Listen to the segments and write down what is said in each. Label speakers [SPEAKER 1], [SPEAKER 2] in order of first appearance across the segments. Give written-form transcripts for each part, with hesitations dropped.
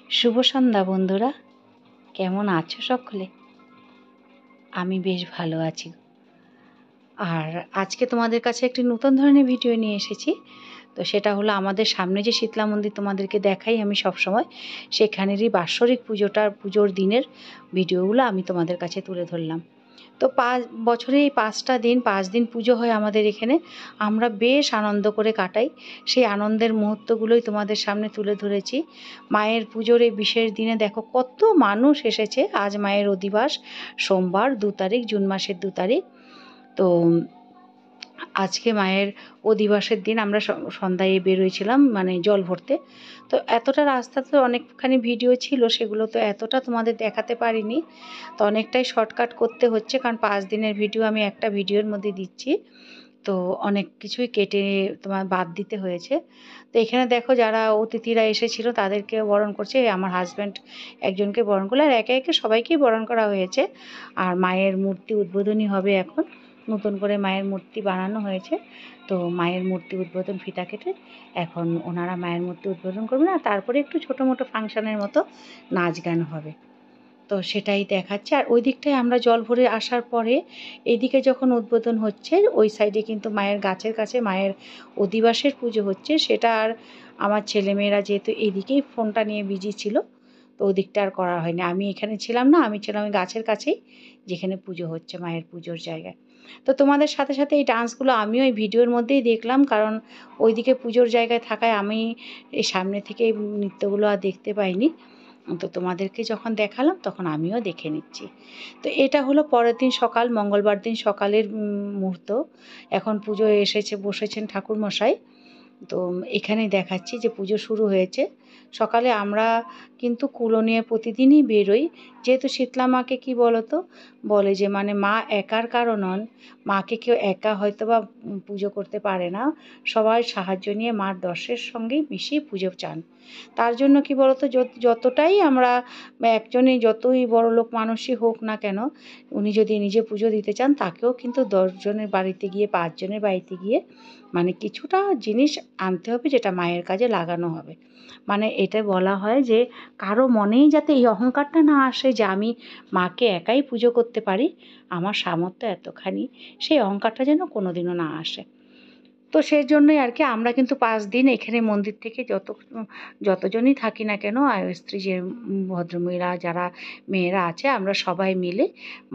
[SPEAKER 1] শুভ সন্ধ্যা বন্ধুরা, কেমন আছো সকলে? আমি বেশ ভালো আছি। আর আজকে তোমাদের কাছে একটি নতুন ধরনের ভিডিও নিয়ে এসেছি। তো সেটা হলো আমাদের সামনে যে শীতলা মন্দির তোমাদেরকে দেখাই আমি সবসময়, সেখানেরই বাৎসরিক পুজোর দিনের ভিডিওগুলো আমি তোমাদের কাছে তুলে ধরলাম। তো বছরে এই 5টা দিন 5 দিন পুজো হয় আমাদের এখানে। আমরা বেশ আনন্দ করে কাটাই। সেই আনন্দের মুহূর্তগুলোই তোমাদের সামনে তুলে ধরেছি। মায়ের পুজোর এই বিশেষ দিনে দেখো কত মানুষ এসেছে। আজ মায়ের অধিবাস, সোমবার 2 তারিখ, জুন মাসের 2 তারিখ। তো আজকে মায়ের অধিবাসের দিন আমরা সন্ধ্যায় বেরোয়ছিলাম মানে জল ভরতে। তো এতটা রাস্তা তো অনেকখানি ভিডিও ছিল, সেগুলো তো এতটা তোমাদের দেখাতে পারিনি। তো অনেকটাই শর্টকাট করতে হচ্ছে, কারণ 5 দিনের ভিডিও আমি একটা ভিডিওর মধ্যে দিচ্ছি। তো অনেক কিছুই কেটে তোমার বাদ দিতে হয়েছে। তো এখানে দেখো যারা অতিথিরা এসেছিল তাদেরকে বরণ করছে। আমার হাজব্যান্ড একজনকে বরণ করলো, আর একে একে সবাইকেই বরণ করা হয়েছে। আর মায়ের মূর্তি উদ্বোধনী হবে এখন। নতুন করে মায়ের মূর্তি বানানো হয়েছে। তো মায়ের মূর্তি উদ্বোধন ফিতা কেটে এখন ওনারা মায়ের মূর্তি উদ্বোধন করবেন, আর তারপরে একটু ছোটো মোটো ফাংশানের মতো নাচ গান হবে। তো সেটাই দেখাচ্ছে। আর ওই দিকটায় আমরা জল ভরে আসার পরে এইদিকে যখন উদ্বোধন হচ্ছে, ওই সাইডে কিন্তু মায়ের গাছের কাছে মায়ের অধিবাসের পুজো হচ্ছে। সেটা আর আমার ছেলেমেয়েরা যেহেতু এইদিকেই ফোনটা নিয়ে বিজি ছিল, তো ওদিকটা আর করা হয়নি। আমি এখানে ছিলাম না, আমি ছিলাম ওই গাছের কাছেই, যেখানে পুজো হচ্ছে মায়ের পুজোর জায়গায়। তো তোমাদের সাথে সাথে এই ডান্সগুলো আমিও এই ভিডিওর মধ্যেই দেখলাম, কারণ ওইদিকে পুজোর জায়গায় থাকায় আমি এই সামনে থেকে এই নৃত্যগুলো আর দেখতে পাইনি। তো তোমাদেরকে যখন দেখালাম তখন আমিও দেখে নিচ্ছি। তো এটা হলো পরের দিন সকাল, মঙ্গলবার দিন সকালের মুহূর্ত। এখন পুজোয় বসেছেন ঠাকুরমশাই। তো এখানেই দেখাচ্ছি যে পুজো শুরু হয়েছে। সকালে আমরা কিন্তু কুলো নিয়ে প্রতিদিনই বেরোই। যেহেতু শীতলা মাকে কী বলো তো, বলে যে মানে মা একার কারো নন। মাকে কেউ একা হয়তো বা পুজো করতে পারে না। সবাই সাহায্য নিয়ে মার দর্শের সঙ্গেই মিশিয়ে পুজো চান। তার জন্য কী বলো তো, যতটাই আমরা একজনই যতই বড়লোক মানুষই হোক না কেন, উনি যদি নিজে পুজো দিতে চান তাকেও কিন্তু 10 জনের বাড়িতে গিয়ে 5 জনের বাড়িতে গিয়ে মানে কিছুটা জিনিস আনতে হবে, যেটা মায়ের কাজে লাগানো হবে। মানে এটা বলা হয় যে কারো মনেই যাতে এই অহংকারটা না আসে যে আমি মাকে একাই পুজো করতে পারি, আমার সামর্থ্য এতখানি, সেই অহংকারটা যেন কোনোদিনও না আসে। তো সেজন্যই আর কি আমরা কিন্তু 5 দিন এখানে মন্দির থেকে যতজনই থাকি না কেন, স্ত্রী যে ভদ্রমহিলা যারা মেয়েরা আছে, আমরা সবাই মিলে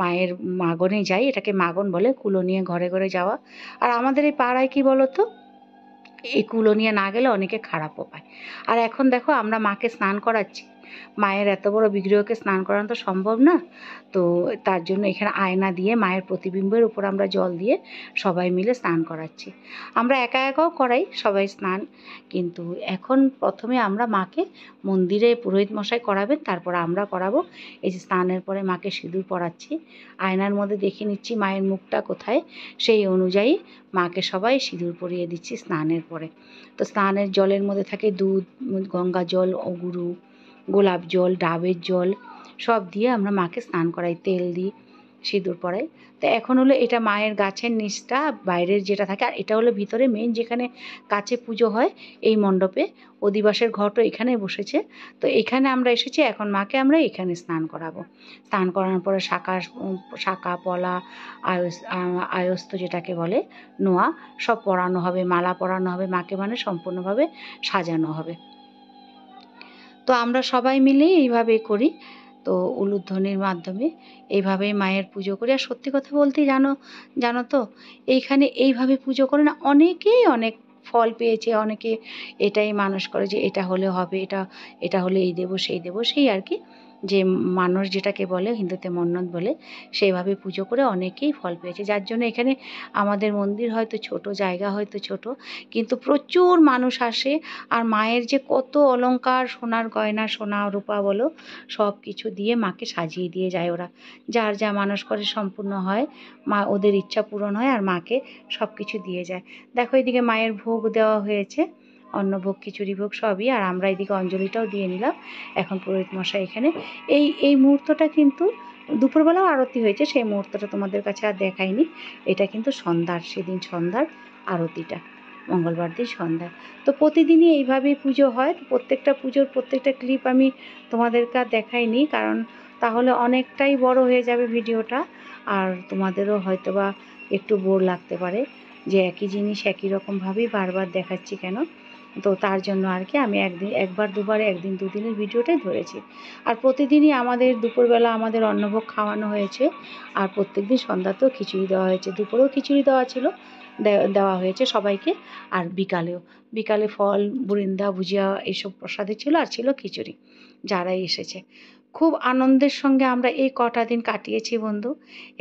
[SPEAKER 1] মায়ের মাগনে যাই। এটাকে মাগন বলে, কুলো নিয়ে ঘরে ঘরে যাওয়া। আর আমাদের এই পাড়ায় কী বলো তো, এই কুলো নিয়ে না গেলে অনেকে খারাপও পায়। আর এখন দেখো আমরা মাকে স্নান করাচ্ছি। মায়ের এত বড় বিগ্রহকে স্নান করানো তো সম্ভব না। তো তার জন্য এখানে আয়না দিয়ে মায়ের প্রতিবিম্বের উপর আমরা জল দিয়ে সবাই মিলে স্নান করাচ্ছি। আমরা একা একাও করাই সবাই স্নান, কিন্তু এখন প্রথমে আমরা মাকে মন্দিরে পুরোহিত মশাই করাবেন, তারপর আমরা করাবো। এই যে স্নানের পরে মাকে সিঁদুর পরাচ্ছি, আয়নার মধ্যে দেখে নিচ্ছি মায়ের মুখটা কোথায়, সেই অনুযায়ী মাকে সবাই সিঁদুর পরিয়ে দিচ্ছি স্নানের পরে। তো স্নানের জলের মধ্যে থাকে দুধ, গঙ্গা জল, গুরু, গোলাপ জল, ডাবের জল সব দিয়ে আমরা মাকে স্নান করাই, তেল দিই, সিঁদুর পরাই। তো এখন হলো এটা মায়ের গাছের নিচটা, বাইরের যেটা থাকে, আর এটা হলো ভিতরে মেন যেখানে কাছে পুজো হয়, এই মণ্ডপে অধিবাসের ঘটও এখানে বসেছে। তো এখানে আমরা এসেছি, এখন মাকে আমরা এখানে স্নান করাবো। স্নান করানোর পরে শাঁখা পলা, আয়স্ত যেটাকে বলে, নোয়া, সব পরানো হবে, মালা পরানো হবে মাকে, মানে সম্পূর্ণভাবে সাজানো হবে। তো আমরা সবাই মিলে এইভাবেই করি। তো উলুধ্বনির মাধ্যমে এইভাবেই মায়ের পুজো করি। আর সত্যি কথা বলতে জানো তো, এইখানে এইভাবে পুজো করে না অনেকেই অনেক ফল পেয়েছে। অনেকে এটাই মানত করে যে এটা হলে হবে, এটা হলে এই দেবো সেই দেবো, সেই আর কি, যে মানুষ যেটাকে বলে হিন্দুতে মন্নত বলে, সেইভাবে পুজো করে অনেকেই ফল পেয়েছে। যার জন্য এখানে আমাদের মন্দির হয়তো ছোট, জায়গা হয়তো ছোট, কিন্তু প্রচুর মানুষ আসে। আর মায়ের যে কত অলংকার, সোনার গয়না, সোনা রূপা বলো, সব কিছু দিয়ে মাকে সাজিয়ে দিয়ে যায় ওরা। যার যা মানত করে সম্পূর্ণ হয়, মা ওদের ইচ্ছা পূরণ হয়, আর মাকে সব কিছু দিয়ে যায়। দেখো এদিকে মায়ের ভোগ দেওয়া হয়েছে, অন্নভোগ, খিচুড়ি ভোগ সবই। আর আমরা এদিকে অঞ্জলিটাও দিয়ে নিলাম। এখন পুরোহিত মশাই এখানে এই মুহূর্তটা কিন্তু দুপুরবেলাও আরতি হয়েছে, সেই মুহূর্তটা তোমাদের কাছে আর দেখাইনি। এটা কিন্তু সেদিন সন্ধ্যার আরতিটা। মঙ্গলবার দিন সন্ধ্যায়। তো প্রতিদিনই এইভাবেই পুজো হয়। প্রত্যেকটা পুজোর প্রত্যেকটা ক্লিপ আমি তোমাদেরকে আর দেখাইনি, কারণ তাহলে অনেকটাই বড় হয়ে যাবে ভিডিওটা, আর তোমাদেরও হয়তোবা একটু বোর লাগতে পারে যে একই জিনিস একই রকমভাবেই বারবার দেখাচ্ছি কেন। তো তার জন্য আর কি আমি একবার দুবার একদিন দুদিনের ভিডিওটাই ধরেছি। আর প্রতিদিনই আমাদের দুপুরবেলা আমাদের অন্নভোগ খাওয়ানো হয়েছে, আর প্রত্যেকদিন সন্ধ্যাতেও খিচুড়ি দেওয়া হয়েছে, দুপুরেও খিচুড়ি দেওয়া ছিল, দেওয়া হয়েছে সবাইকে। আর বিকালে ফল, বুরিন্দা, ভুজিয়া এইসব প্রসাদে ছিল, আর ছিল খিচুড়ি যারাই এসেছে। খুব আনন্দের সঙ্গে আমরা এই কটা দিন কাটিয়েছি বন্ধু,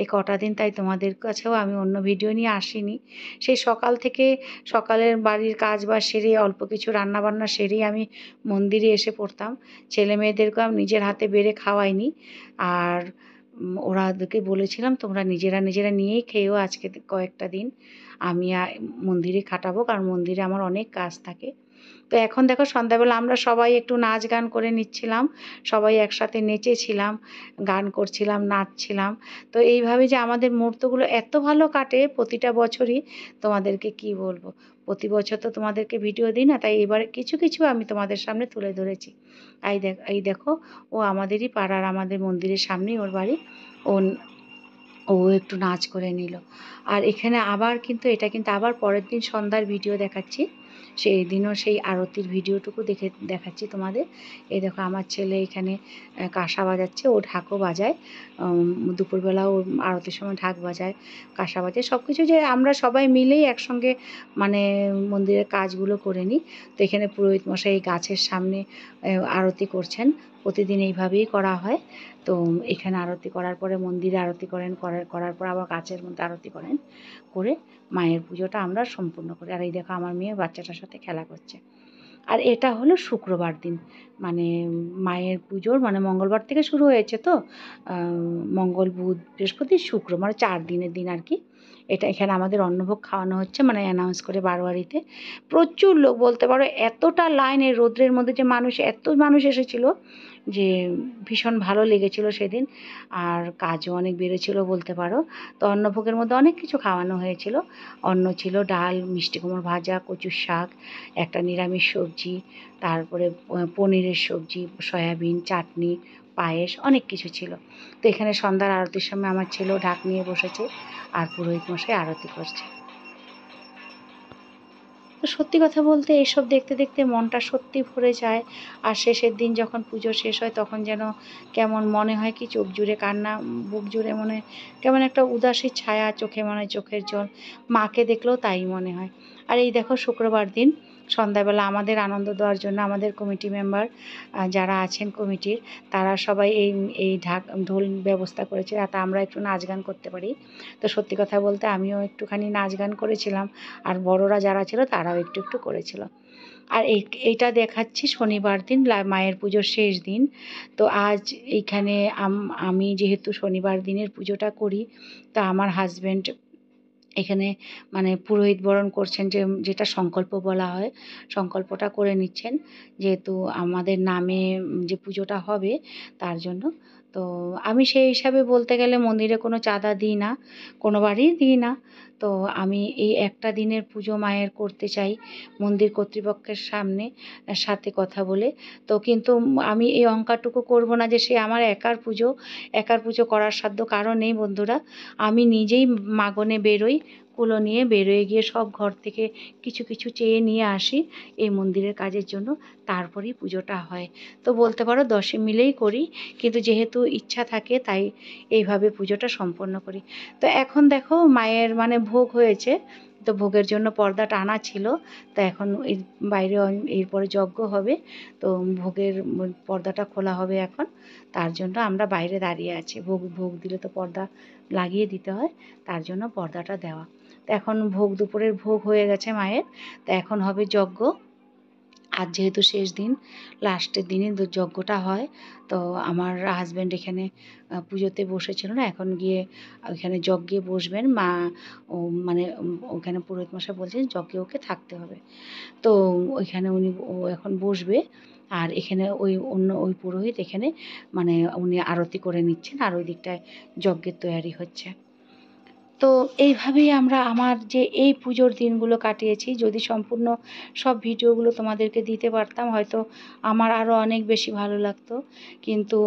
[SPEAKER 1] এই কটা দিন। তাই তোমাদের কাছেও আমি অন্য ভিডিও নিয়ে আসিনি। সেই সকাল থেকে সকালের বাড়ির কাজ বাজ সেরে অল্প কিছু রান্নাবান্না সেরেই আমি মন্দিরে এসে পড়তাম। ছেলে মেয়েদেরকেও আমি নিজের হাতে বেড়ে খাওয়াইনি, আর ওরাদেরকে বলেছিলাম তোমরা নিজেরা নিয়েই খেয়েও আজকে কয়েকটা দিন। আমি মন্দিরে কাটাবো, কারণ মন্দিরে আমার অনেক কাজ থাকে। তো এখন দেখো সন্ধ্যাবেলা আমরা সবাই একটু নাচ গান করে নিচ্ছিলাম, সবাই একসাথে নেচেছিলাম, গান করছিলাম, নাচছিলাম। তো এইভাবে যে আমাদের মুহূর্তগুলো এত ভালো কাটে প্রতিটা বছরই, তোমাদেরকে কি বলবো। প্রতি বছর তো তোমাদেরকে ভিডিও দিই না, তাই এবার কিছু কিছু আমি তোমাদের সামনে তুলে ধরেছি। এই দেখো, ও আমাদেরই পাড়ার, আমাদের মন্দিরের সামনেই ওর বাড়ি। ও ও একটু নাচ করে নিল। আর এখানে আবার কিন্তু এটা কিন্তু আবার পরের দিন সন্ধ্যার ভিডিও দেখাচ্ছি, সেই দিনও সেই আরতির ভিডিওটুকু দেখাচ্ছি তোমাদের। এই দেখো আমার ছেলে এখানে কাঁসা বাজাচ্ছে, ও ঢাকও বাজায়। দুপুরবেলা ও আরতির সময় ঢাক বাজায়, কাঁসা বাজায়, সব কিছু যে আমরা সবাই মিলেই একসঙ্গে মানে মন্দিরের কাজগুলো করে নিই। তো এখানে পুরোহিত মশাই এই গাছের সামনে আরতি করছেন, প্রতিদিন এইভাবেই করা হয়। তো এখানে আরতি করার পরে মন্দিরে আরতি করার পর আবার গাছের মধ্যে আরতি করে মায়ের পুজোটা আমরা সম্পূর্ণ করি। আর এই দেখো আমার মেয়ে বাচ্চাটার সাথে খেলা করছে। আর এটা হলো শুক্রবার দিন, মানে মায়ের পুজোর মানে মঙ্গলবার থেকে শুরু হয়েছে তো, মঙ্গল, বুধ, বৃহস্পতি, শুক্র, মানে 4 দিনের দিন আর কি। এটা এখানে আমাদের অন্নভোগ খাওয়ানো হচ্ছে, মানে অ্যানাউন্স করে বারোয়ারিতে প্রচুর লোক, বলতে পারো এতটা লাইন, এই রোদ্রের মধ্যে যে এত মানুষ এসেছিল যে ভীষণ ভালো লেগেছিল সেদিন। আর কাজও অনেক বেড়েছিল বলতে পারো। তো অন্নভোগের মধ্যে অনেক কিছু খাওয়ানো হয়েছিল। অন্ন ছিল ডাল, মিষ্টি কুমড়ো ভাজা, কচুর শাক, একটা নিরামিষ সবজি, তারপরে পনিরের সবজি, সয়াবিন, চাটনি, পায়েস, অনেক কিছু ছিল। তো এখানে সন্ধ্যার আরতির সময় আমার ছেলেও ঢাক নিয়ে বসেছে, আর পুরোহিত মশাই আরতি করছে। তো সত্যি কথা বলতে এইসব দেখতে দেখতে মনটা সত্যি ভরে যায়। আর শেষের দিন যখন পুজো শেষ হয় তখন যেন কেমন মনে হয় কি চোখ জুড়ে কান্না, বুক জুড়ে মনে কেমন একটা উদাসী ছায়া, চোখে মনে হয় চোখের জল। মাকে দেখলেও তাই মনে হয়। আর এই দেখো শুক্রবার দিন সন্ধ্যাবেলা আমাদের আনন্দ দেওয়ার জন্য আমাদের কমিটি মেম্বার যারা আছেন কমিটির, তারা সবাই এই ঢোল ব্যবস্থা করেছে যাতে আমরা একটু নাচ গান করতে পারি। তো সত্যি কথা বলতে আমিও একটুখানি নাচ গান করেছিলাম, আর বড়রা যারা ছিল তারাও একটু একটু করেছিল। আর এইটা দেখাচ্ছি শনিবার দিন, মায়ের পুজোর শেষ দিন। তো আজ এইখানে আমি যেহেতু শনিবার দিনের পুজোটা করি, তা আমার হাজব্যান্ড এখানে মানে পুরোহিত বরণ করছেন, যেটা সংকল্প বলা হয়, সংকল্পটা করে নিচ্ছেন, যেহেতু আমাদের নামে যে পুজোটা হবে তার জন্য। তো আমি সেই হিসাবে বলতে গেলে মন্দিরে কোনো চাঁদা দিই না, কোনোবারই দিই না। তো আমি এই একটা দিনের পুজো মায়ের করতে চাই মন্দির কর্তৃপক্ষের সাথে কথা বলে। তো কিন্তু আমি এই অহংকারটুকু করব না যে সে আমার একার পুজো করার সাধ্য কারো নেই বন্ধুরা। আমি নিজেই মাগনে বেরোই, কুলো নিয়ে বেরোয় গিয়ে সব ঘর থেকে কিছু কিছু চেয়ে নিয়ে আসি এই মন্দিরের কাজের জন্য, তারপরেই পুজোটা হয়। তো বলতে পারো 10 মিলেই করি, কিন্তু যেহেতু ইচ্ছা থাকে তাই এইভাবে পুজোটা সম্পন্ন করি। তো এখন দেখো মায়ের মানে ভোগ হয়েছে, তো ভোগের জন্য পর্দা টানা ছিল। তো এখন এর বাইরে এরপরে যজ্ঞ হবে, তো ভোগের পর্দাটা খোলা হবে এখন। তার জন্য আমরা বাইরে দাঁড়িয়ে আছি, ভোগ দিলে তো পর্দা লাগিয়ে দিতে হয়, তার জন্য পর্দাটা দেওয়া। তো এখন দুপুরের ভোগ হয়ে গেছে মায়ের, তো এখন হবে যজ্ঞ। আজ যেহেতু শেষ দিন, লাস্টের দিনই যজ্ঞটা হয়। তো আমার হাজব্যান্ড এখানে পুজোতে বসেছিল না, এখন গিয়ে ওইখানে যজ্ঞে বসবেন মা। ও মানে ওখানে পুরোহিত মশাই বলছেন যজ্ঞে ওকে থাকতে হবে। তো ওইখানে ও এখন বসবে। আর এখানে ওই পুরোহিত এখানে মানে উনি আরতি করে নিচ্ছেন, আর ওই দিকটায় যজ্ঞের তৈয়ারি হচ্ছে। তো এইভাবেই আমরা আমার যে এই পুজোর দিনগুলো কাটিয়েছি। যদি সম্পূর্ণ সব ভিডিওগুলো তোমাদেরকে দিতে পারতাম হয়তো আমার আরও অনেক বেশি ভালো লাগতো, কিন্তু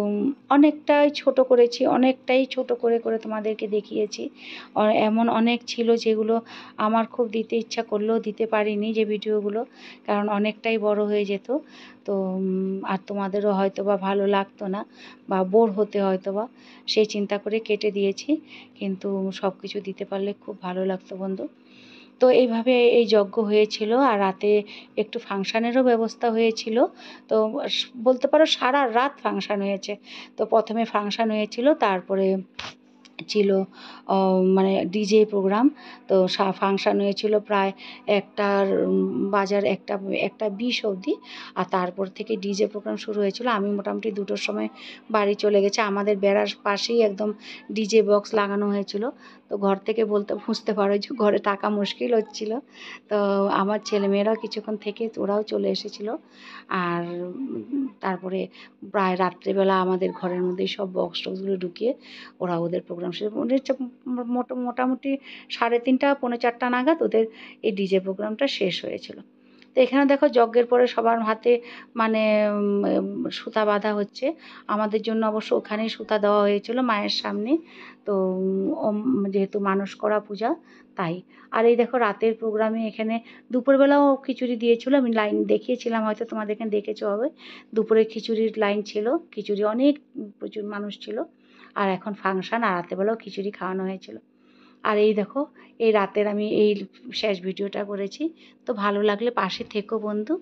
[SPEAKER 1] অনেকটাই ছোট করেছি, অনেকটাই ছোট করে করে তোমাদেরকে দেখিয়েছি। এমন অনেক ছিল যেগুলো আমার খুব দিতে ইচ্ছা করলেও দিতে পারিনি যে ভিডিওগুলো, কারণ অনেকটাই বড় হয়ে যেত। তো আর তোমাদেরও হয়তো বা ভালো লাগতো না বা বোর হতে হয়তো বা, সেই চিন্তা করে কেটে দিয়েছি। কিন্তু সব কিছু দিতে পারলে খুব ভালো লাগতো বন্ধু। তো এইভাবে এই যজ্ঞ হয়েছিল, আর রাতে একটু ফাংশানেরও ব্যবস্থা হয়েছিল। তো বলতে পারো সারা রাত ফাংশান হয়েছে। তো প্রথমে ফাংশান হয়েছিল, তারপরে ছিল মানে ডিজে প্রোগ্রাম। তো ফাংশান হয়েছিল প্রায় একটার বাজার একটা 1:20 অবধি, আর তারপর থেকে ডিজে প্রোগ্রাম শুরু হয়েছিল। আমি মোটামুটি 2টোর সময় বাড়ি চলে গেছি। আমাদের বেড়ার পাশেই একদম ডিজে বক্স লাগানো হয়েছিল। তো ঘর থেকে বুঝতে পারো যে ঘরে থাকা মুশকিল হচ্ছিল। তো আমার ছেলেমেয়েরাও কিছুক্ষণ থেকে ওরাও চলে এসেছিল। আর তারপরে প্রায় রাত্রেবেলা আমাদের ঘরের মধ্যেই সব বক্স টক্সগুলো ঢুকিয়ে ওরা ওদের প্রোগ্রাম শেষ মোটামুটি 3:30 4:45 নাগাদ ওদের এই ডিজে প্রোগ্রামটা শেষ হয়েছিল। তো এখানে দেখো যজ্ঞের পরে সবার হাতে মানে সুতা বাঁধা হচ্ছে। আমাদের জন্য অবশ্য ওখানেই সুতা দেওয়া হয়েছিল মায়ের সামনে। তো যেহেতু মানস করা পূজা তাই। আর এই দেখো রাতের প্রোগ্রামে এখানে দুপুরবেলাও খিচুড়ি দিয়েছিল, আমি লাইন দেখিয়েছিলাম, হয়তো তোমাদের এখানে দেখেছো হবে। দুপুরে খিচুড়ির লাইন ছিল, খিচুড়ি অনেক প্রচুর মানুষ ছিল। আর এখন ফাংশান, আর রাতেরবেলাও খিচুড়ি খাওয়ানো হয়েছিল। আর এই দেখো এই রাতের আমি এই শেষ ভিডিওটা করেছি। তো ভালো লাগলে পাশে থেকো বন্ধু।